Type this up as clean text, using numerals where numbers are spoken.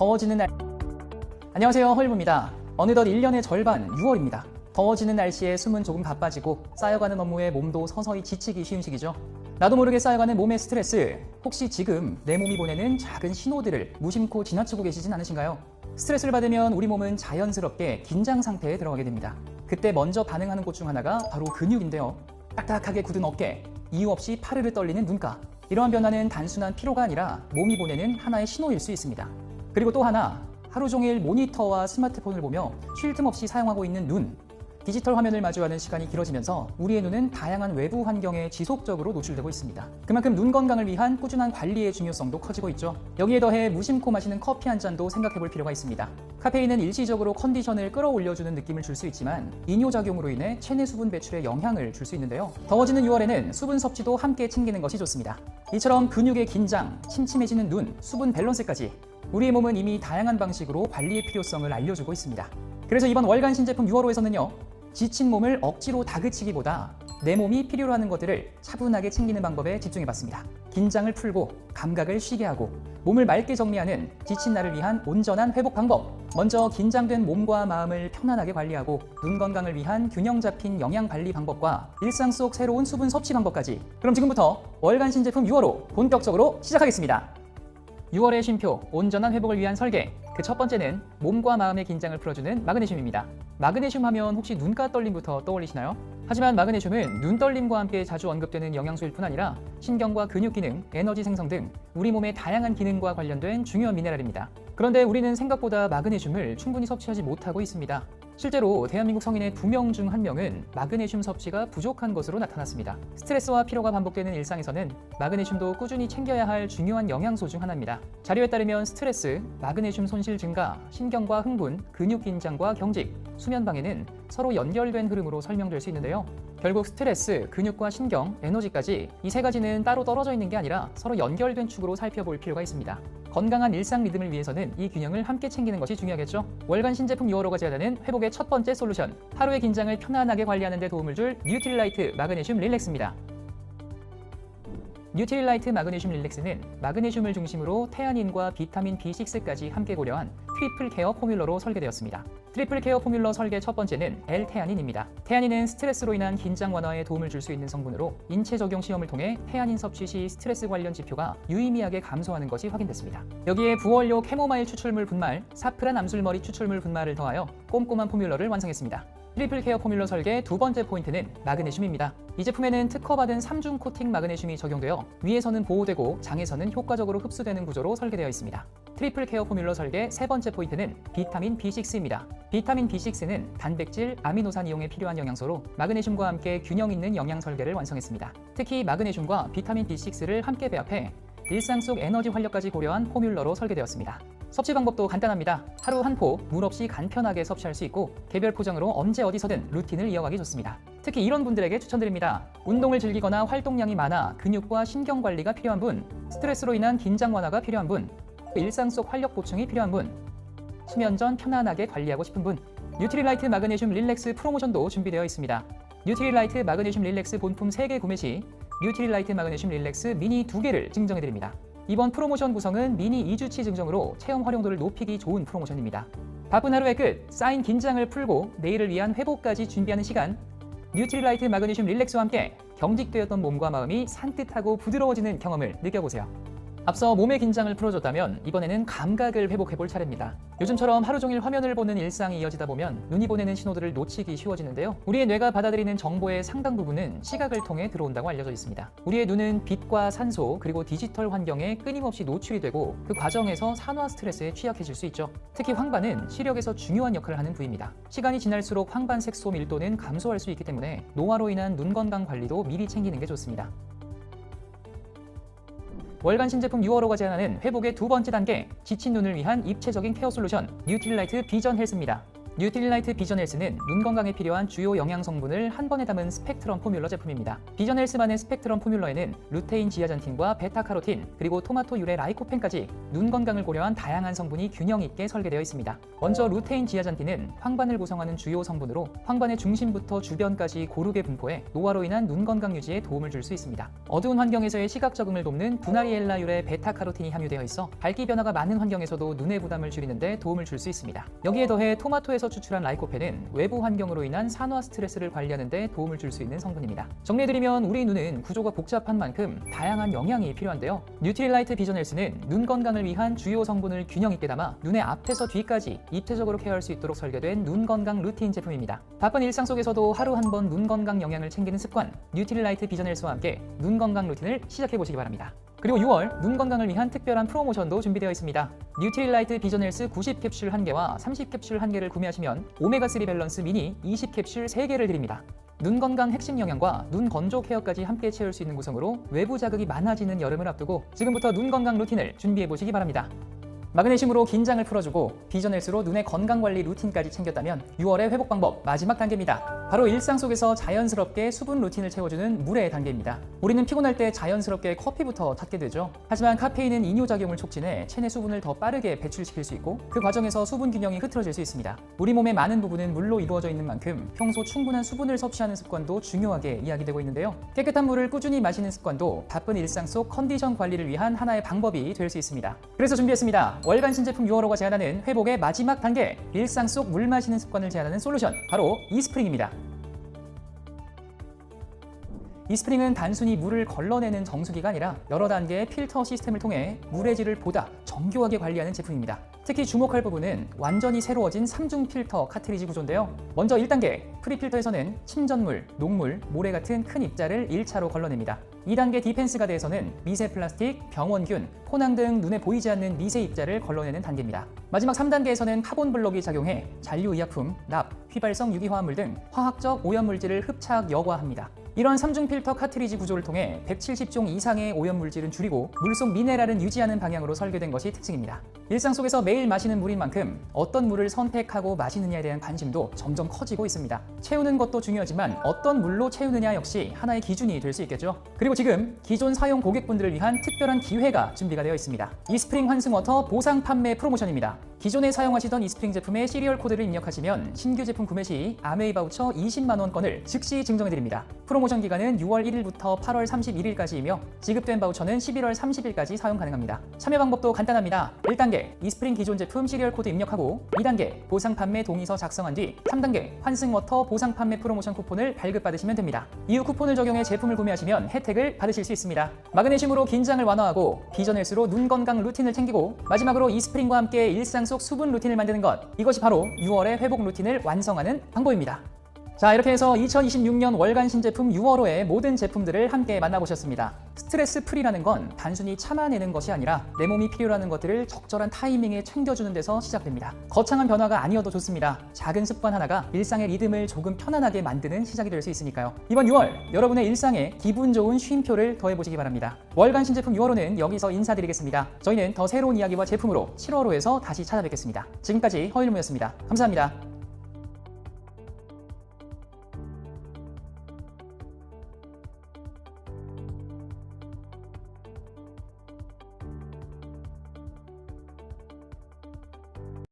더워지는 날. 안녕하세요, 헐부입니다. 어느덧 1년의 절반 6월입니다. 더워지는 날씨에 숨은 조금 가빠지고 쌓여가는 업무에 몸도 서서히 지치기 쉬운 시기죠. 나도 모르게 쌓여가는 몸의 스트레스, 혹시 지금 내 몸이 보내는 작은 신호들을 무심코 지나치고 계시진 않으신가요? 스트레스를 받으면 우리 몸은 자연스럽게 긴장 상태에 들어가게 됩니다. 그때 먼저 반응하는 곳 중 하나가 바로 근육인데요. 딱딱하게 굳은 어깨, 이유 없이 파르르 떨리는 눈가. 이러한 변화는 단순한 피로가 아니라 몸이 보내는 하나의 신호일 수 있습니다. 그리고 또 하나, 하루 종일 모니터와 스마트폰을 보며 쉴 틈 없이 사용하고 있는 눈. 디지털 화면을 마주하는 시간이 길어지면서 우리의 눈은 다양한 외부 환경에 지속적으로 노출되고 있습니다. 그만큼 눈 건강을 위한 꾸준한 관리의 중요성도 커지고 있죠. 여기에 더해 무심코 마시는 커피 한 잔도 생각해 볼 필요가 있습니다. 카페인은 일시적으로 컨디션을 끌어올려주는 느낌을 줄 수 있지만 이뇨작용으로 인해 체내 수분 배출에 영향을 줄 수 있는데요. 더워지는 6월에는 수분 섭취도 함께 챙기는 것이 좋습니다. 이처럼 근육의 긴장, 침침해지는 눈, 수분 밸런스까지 우리의 몸은 이미 다양한 방식으로 관리의 필요성을 알려주고 있습니다. 그래서 이번 월간 신제품 6월호에서는요. 지친 몸을 억지로 다그치기보다 내 몸이 필요로 하는 것들을 차분하게 챙기는 방법에 집중해봤습니다. 긴장을 풀고 감각을 쉬게 하고 몸을 맑게 정리하는 지친 나를 위한 온전한 회복 방법. 먼저 긴장된 몸과 마음을 편안하게 관리하고 눈 건강을 위한 균형 잡힌 영양 관리 방법과 일상 속 새로운 수분 섭취 방법까지. 그럼 지금부터 월간 신제품 6월호 본격적으로 시작하겠습니다. 6월의 쉼표, 온전한 회복을 위한 설계. 그 첫 번째는 몸과 마음의 긴장을 풀어주는 마그네슘입니다. 마그네슘 하면 혹시 눈가 떨림부터 떠올리시나요? 하지만 마그네슘은 눈 떨림과 함께 자주 언급되는 영양소일 뿐 아니라 신경과 근육 기능, 에너지 생성 등 우리 몸의 다양한 기능과 관련된 중요한 미네랄입니다. 그런데 우리는 생각보다 마그네슘을 충분히 섭취하지 못하고 있습니다. 실제로 대한민국 성인의 2명 중 1명은 마그네슘 섭취가 부족한 것으로 나타났습니다. 스트레스와 피로가 반복되는 일상에서는 마그네슘도 꾸준히 챙겨야 할 중요한 영양소 중 하나입니다. 자료에 따르면 스트레스, 마그네슘 손실 증가, 신경과 흥분, 근육 긴장과 경직, 수면 방해는 서로 연결된 흐름으로 설명될 수 있는데요. 결국 스트레스, 근육과 신경, 에너지까지 이 세 가지는 따로 떨어져 있는 게 아니라 서로 연결된 축으로 살펴볼 필요가 있습니다. 건강한 일상 리듬을 위해서는 이 균형을 함께 챙기는 것이 중요하겠죠. 월간 신제품 6월호가 제안하는 회복의 첫 번째 솔루션, 하루의 긴장을 편안하게 관리하는 데 도움을 줄 뉴트릴라이트 마그네슘 릴렉스입니다. 뉴트릴라이트 마그네슘 릴렉스는 마그네슘을 중심으로 태아닌과 비타민 B6까지 함께 고려한 트리플 케어 포뮬러로 설계되었습니다. 트리플 케어 포뮬러 설계 첫 번째는 L-태아닌입니다. 태아닌은 스트레스로 인한 긴장 완화에 도움을 줄 수 있는 성분으로 인체 적용 시험을 통해 태아닌 섭취 시 스트레스 관련 지표가 유의미하게 감소하는 것이 확인됐습니다. 여기에 부원료 캐모마일 추출물 분말, 사프란 암술머리 추출물 분말을 더하여 꼼꼼한 포뮬러를 완성했습니다. 트리플 케어 포뮬러 설계의 두 번째 포인트는 마그네슘입니다. 이 제품에는 특허받은 3중 코팅 마그네슘이 적용되어 위에서는 보호되고 장에서는 효과적으로 흡수되는 구조로 설계되어 있습니다. 트리플 케어 포뮬러 설계 세 번째 포인트는 비타민 B6입니다. 비타민 B6는 단백질, 아미노산 이용에 필요한 영양소로 마그네슘과 함께 균형 있는 영양 설계를 완성했습니다. 특히 마그네슘과 비타민 B6를 함께 배합해 일상 속 에너지 활력까지 고려한 포뮬러로 설계되었습니다. 섭취 방법도 간단합니다. 하루 한 포, 물 없이 간편하게 섭취할 수 있고 개별 포장으로 언제 어디서든 루틴을 이어가기 좋습니다. 특히 이런 분들에게 추천드립니다. 운동을 즐기거나 활동량이 많아 근육과 신경 관리가 필요한 분, 스트레스로 인한 긴장 완화가 필요한 분, 일상 속 활력 보충이 필요한 분, 수면 전 편안하게 관리하고 싶은 분, 뉴트릴라이트 마그네슘 릴렉스 프로모션도 준비되어 있습니다. 뉴트릴라이트 마그네슘 릴렉스 본품 3개 구매 시 뉴트릴라이트 마그네슘 릴렉스 미니 2개를 증정해드립니다. 이번 프로모션 구성은 미니 2주치 증정으로 체험 활용도를 높이기 좋은 프로모션입니다. 바쁜 하루의 끝, 쌓인 긴장을 풀고 내일을 위한 회복까지 준비하는 시간, 뉴트릴라이트 마그네슘 릴렉스와 함께 경직되었던 몸과 마음이 산뜻하고 부드러워지는 경험을 느껴보세요. 앞서 몸의 긴장을 풀어줬다면 이번에는 감각을 회복해볼 차례입니다. 요즘처럼 하루 종일 화면을 보는 일상이 이어지다 보면 눈이 보내는 신호들을 놓치기 쉬워지는데요. 우리의 뇌가 받아들이는 정보의 상당 부분은 시각을 통해 들어온다고 알려져 있습니다. 우리의 눈은 빛과 산소 그리고 디지털 환경에 끊임없이 노출이 되고 그 과정에서 산화 스트레스에 취약해질 수 있죠. 특히 황반은 시력에서 중요한 역할을 하는 부위입니다. 시간이 지날수록 황반 색소 밀도는 감소할 수 있기 때문에 노화로 인한 눈 건강 관리도 미리 챙기는 게 좋습니다. 월간 신제품 6월호가 제안하는 회복의 두 번째 단계, 지친 눈을 위한 입체적인 케어 솔루션 뉴트릴라이트 비전 헬스입니다. 뉴트릴라이트 비전헬스는 눈 건강에 필요한 주요 영양 성분을 한 번에 담은 스펙트럼 포뮬러 제품입니다. 비전헬스만의 스펙트럼 포뮬러에는 루테인 지아잔틴과 베타카로틴, 그리고 토마토 유래 라이코펜까지 눈 건강을 고려한 다양한 성분이 균형 있게 설계되어 있습니다. 먼저 루테인 지아잔틴은 황반을 구성하는 주요 성분으로 황반의 중심부터 주변까지 고르게 분포해 노화로 인한 눈 건강 유지에 도움을 줄 수 있습니다. 어두운 환경에서의 시각 적응을 돕는 분할리엘라 유래 베타카로틴이 함유되어 있어 밝기 변화가 많은 환경에서도 눈의 부담을 줄이는 데 도움을 줄 수 있습니다. 여기에 더해 토마토에서 추출한 라이코펜은 외부 환경으로 인한 산화 스트레스를 관리하는 데 도움을 줄 수 있는 성분입니다. 정리해드리면 우리 눈은 구조가 복잡한 만큼 다양한 영양이 필요한데요. 뉴트릴라이트 비전헬스는 눈 건강을 위한 주요 성분을 균형 있게 담아 눈의 앞에서 뒤까지 입체적으로 케어할 수 있도록 설계된 눈 건강 루틴 제품입니다. 바쁜 일상 속에서도 하루 한 번 눈 건강 영양을 챙기는 습관, 뉴트릴라이트 비전헬스와 함께 눈 건강 루틴을 시작해 보시기 바랍니다. 그리고 6월 눈 건강을 위한 특별한 프로모션도 준비되어 있습니다. 뉴트릴라이트 비전헬스 90캡슐 1개와 30캡슐 1개를 구매하시면 오메가3 밸런스 미니 20캡슐 3개를 드립니다. 눈 건강 핵심 영양과 눈 건조 케어까지 함께 채울 수 있는 구성으로 외부 자극이 많아지는 여름을 앞두고 지금부터 눈 건강 루틴을 준비해 보시기 바랍니다. 마그네슘으로 긴장을 풀어주고 비전헬스로 눈의 건강관리 루틴까지 챙겼다면 6월의 회복 방법 마지막 단계입니다. 바로 일상 속에서 자연스럽게 수분 루틴을 채워주는 물의 단계입니다. 우리는 피곤할 때 자연스럽게 커피부터 찾게 되죠. 하지만 카페인은 이뇨작용을 촉진해 체내 수분을 더 빠르게 배출시킬 수 있고 그 과정에서 수분 균형이 흐트러질 수 있습니다. 우리 몸의 많은 부분은 물로 이루어져 있는 만큼 평소 충분한 수분을 섭취하는 습관도 중요하게 이야기되고 있는데요. 깨끗한 물을 꾸준히 마시는 습관도 바쁜 일상 속 컨디션 관리를 위한 하나의 방법이 될 수 있습니다. 그래서 준비했습니다. 월간 신제품 6월호가 제안하는 회복의 마지막 단계, 일상 속 물 마시는 습관을 제안하는 솔루션, 바로 이스프링입니다. 이스프링은 단순히 물을 걸러내는 정수기가 아니라 여러 단계의 필터 시스템을 통해 물의 질을 보다 정교하게 관리하는 제품입니다. 특히 주목할 부분은 완전히 새로워진 3중 필터 카트리지 구조인데요. 먼저 1단계, 프리필터에서는 침전물, 녹물, 모래 같은 큰 입자를 1차로 걸러냅니다. 2단계 디펜스 가드에서는 미세 플라스틱, 병원균, 포낭 등 눈에 보이지 않는 미세 입자를 걸러내는 단계입니다. 마지막 3단계에서는 카본 블록이 작용해 잔류의약품, 납, 휘발성 유기화합물 등 화학적 오염물질을 흡착 여과합니다. 이런 3중 필터 카트리지 구조를 통해 170종 이상의 오염물질은 줄이고 물속 미네랄은 유지하는 방향으로 설계된 것이 특징입니다. 일상 속에서 매일 마시는 물인 만큼 어떤 물을 선택하고 마시느냐에 대한 관심도 점점 커지고 있습니다. 채우는 것도 중요하지만 어떤 물로 채우느냐 역시 하나의 기준이 될 수 있겠죠. 그리고 지금 기존 사용 고객분들을 위한 특별한 기회가 준비가 되어 있습니다. 이스프링 환승워터 보상 판매 프로모션입니다. 기존에 사용하시던 이스프링 제품의 시리얼 코드를 입력하시면 신규 제품 구매 시 아메이 바우처 20만원권을 즉시 증정해드립니다. 프로모션 기간은 6월 1일부터 8월 31일까지이며 지급된 바우처는 11월 30일까지 사용 가능합니다. 참여 방법도 간단합니다. 1단계 이스프링 기존 제품 시리얼 코드 입력하고 2단계 보상 판매 동의서 작성한 뒤 3단계 환승워터 보상 판매 프로모션 쿠폰을 발급받으시면 됩니다. 이후 쿠폰을 적용해 제품을 구매하시면 혜택을 받으실 수 있습니다. 마그네슘으로 긴장을 완화하고 비전헬스로 눈 건강 루틴을 챙기고 마지막으로 이스프링과 함께 일상 속 수분 루틴을 만드는 것, 이것이 바로 6월의 회복 루틴을 완성하는 방법입니다. 자, 이렇게 해서 2026년 월간 신제품 6월호의 모든 제품들을 함께 만나보셨습니다. 스트레스 프리라는 건 단순히 참아내는 것이 아니라 내 몸이 필요로 하는 것들을 적절한 타이밍에 챙겨주는 데서 시작됩니다. 거창한 변화가 아니어도 좋습니다. 작은 습관 하나가 일상의 리듬을 조금 편안하게 만드는 시작이 될 수 있으니까요. 이번 6월 여러분의 일상에 기분 좋은 쉼표를 더해보시기 바랍니다. 월간 신제품 6월호는 여기서 인사드리겠습니다. 저희는 더 새로운 이야기와 제품으로 7월호에서 다시 찾아뵙겠습니다. 지금까지 허일무였습니다. 감사합니다.